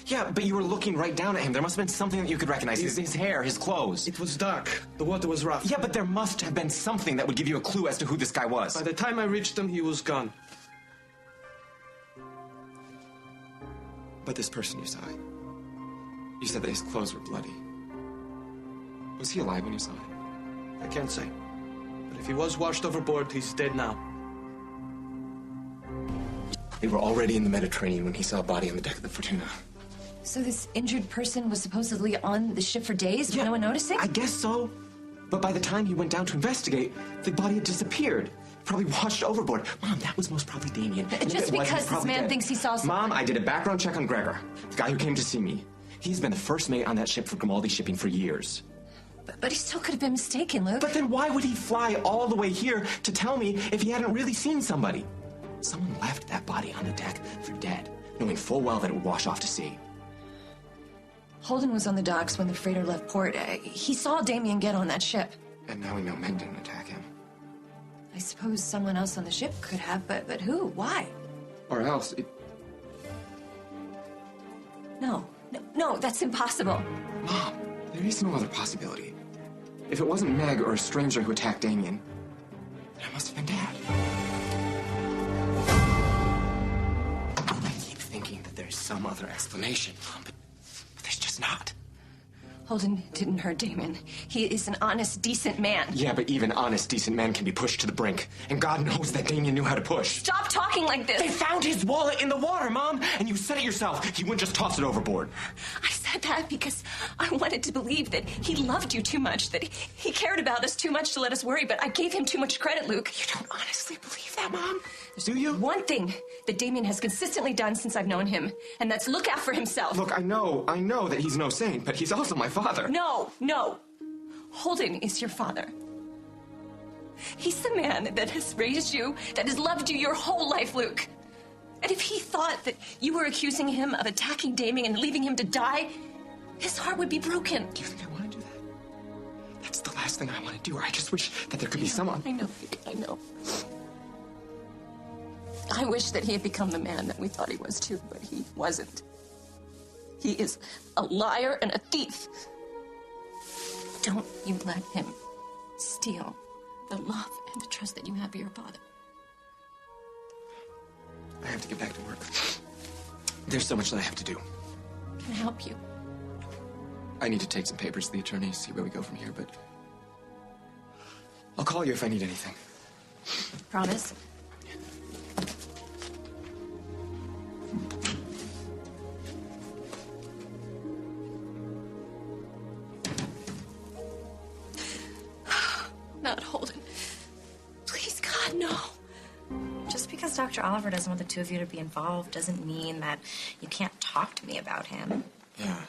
Yeah, but you were looking right down at him. There must have been something that you could recognize. His hair, his clothes. It was dark. The water was rough. Yeah, but there must have been something that would give you a clue as to who this guy was. By the time I reached him, he was gone. But this person you saw, you said that his clothes were bloody. Was he alive when you saw him? I can't say. But if he was washed overboard, he's dead now. They were already in the Mediterranean when he saw a body on the deck of the Fortuna. So this injured person was supposedly on the ship for days? Yeah, no one noticing? I guess so. But by the time he went down to investigate, the body had disappeared. Probably washed overboard. Mom, that was most probably Damien. Just because this man thinks he saw something. Mom, I did a background check on Gregor, the guy who came to see me. He's been the first mate on that ship for Grimaldi Shipping for years. But he still could have been mistaken, Luke. But then why would he fly all the way here to tell me if he hadn't really seen somebody? Someone left that body on the deck for dead, knowing full well that it would wash off to sea. Holden was on the docks when the freighter left port. He saw Damien get on that ship. And now we know men didn't attack him. I suppose someone else on the ship could have, but who? Why? Or else it... No, that's impossible. Mom, there is no other possibility. If it wasn't Meg or a stranger who attacked Damien, then it must have been Dad. I keep thinking that there's some other explanation, Mom, but there's just not. Holden didn't hurt Damien. He is an honest, decent man. Yeah, but even honest, decent men can be pushed to the brink. And God knows that Damien knew how to push. Stop talking like this! They found his wallet in the water, Mom! And you said it yourself. He wouldn't just toss it overboard. I said that because I wanted to believe that he loved you too much, that he cared about us too much to let us worry, but I gave him too much credit, Luke. You don't honestly believe that, Mom? Do you? One thing that Damien has consistently done since I've known him, and that's look out for himself. Look, I know that he's no saint, but he's also my father. No. Holden is your father. He's the man that has raised you, that has loved you your whole life, Luke. And if he thought that you were accusing him of attacking Damien and leaving him to die, his heart would be broken. Do you think I want to do that? That's the last thing I want to do. I just wish that there could be someone. I know, Luke, I know. I wish that he had become the man that we thought he was too, but he wasn't. He is a liar and a thief. Don't you let him steal the love and the trust that you have for your father. I have to get back to work. There's so much that I have to do. Can I help you? I need to take some papers to the attorney, see where we go from here, but I'll call you if I need anything. Promise? Not Holden. Please, God, no. Just because Dr. Oliver doesn't want the two of you to be involved doesn't mean that you can't talk to me about him. Yeah.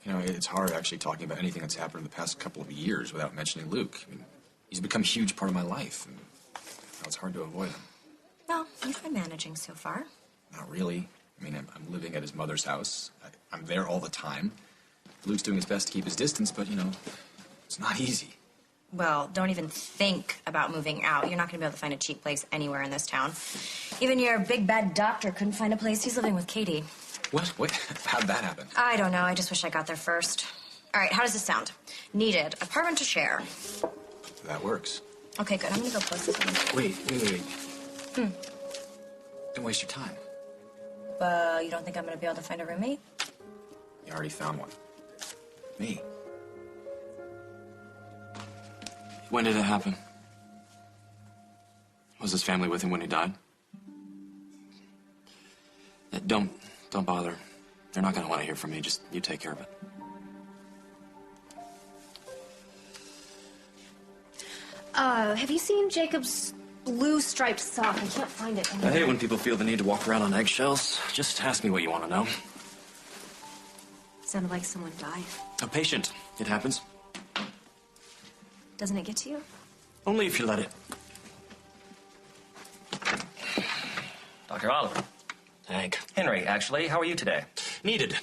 You know, it's hard actually talking about anything that's happened in the past couple of years without mentioning Luke. I mean, he's become a huge part of my life, and now it's hard to avoid him. Well, you've been managing so far. Not really. I mean, I'm living at his mother's house. I'm there all the time. Luke's doing his best to keep his distance, but, you know, it's not easy. Well, don't even think about moving out. You're not going to be able to find a cheap place anywhere in this town. Even your big bad doctor couldn't find a place. He's living with Katie. What? How'd that happen? I don't know. I just wish I got there first. All right, how does this sound? Needed. Apartment to share. That works. Okay, good. I'm going to go post this one. Wait. Don't waste your time. You don't think I'm going to be able to find a roommate? You already found one. Me. When did it happen? Was his family with him when he died? Don't bother. They're not gonna want to hear from me. Just you take care of it. Have you seen Jacob's blue striped sock? I can't find it anywhere. I hate when people feel the need to walk around on eggshells. Just ask me what you want to know. Sounded like someone died. A patient. It happens. Doesn't it get to you? Only if you let it. Dr. Oliver. Hank. Henry, actually. How are you today? Needed.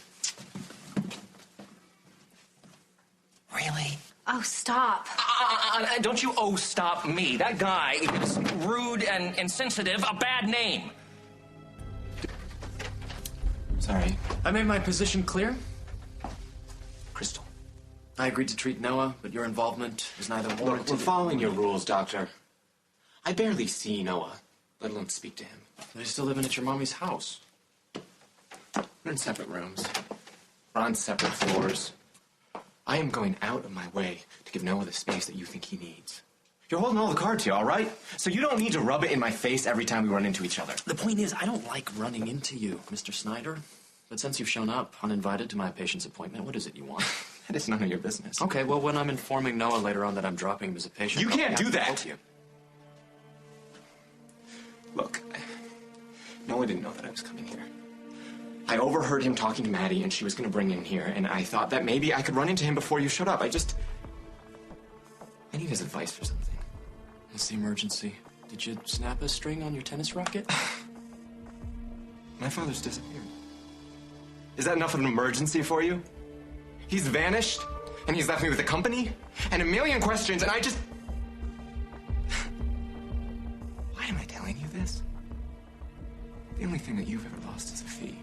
Really? Oh, stop. Don't you stop me. That guy is rude and insensitive, a bad name. Sorry. I made my position clear. Crystal. I agreed to treat Noah, but your involvement is neither warranted... Look, we're following your rules, Doctor. I barely see Noah, let alone speak to him. You're still living at your mommy's house. We're in separate rooms. We're on separate floors. I am going out of my way to give Noah the space that you think he needs. You're holding all the cards here, all right? So you don't need to rub it in my face every time we run into each other. The point is, I don't like running into you, Mr. Snyder. But since you've shown up uninvited to my patient's appointment, what is it you want? That is none of your business. Okay, well, when I'm informing Noah later on that I'm dropping him as a patient... You can't do that! Help you. Look, Noah didn't know that I was coming here. I overheard him talking to Maddie, and she was going to bring him here, and I thought that maybe I could run into him before you showed up. I need his advice for something. What's the emergency? Did you snap a string on your tennis racket? My father's disappeared. Is that enough of an emergency for you? He's vanished, and he's left me with a company, and a million questions, and I just... Why am I telling you this? The only thing that you've ever lost is a fee.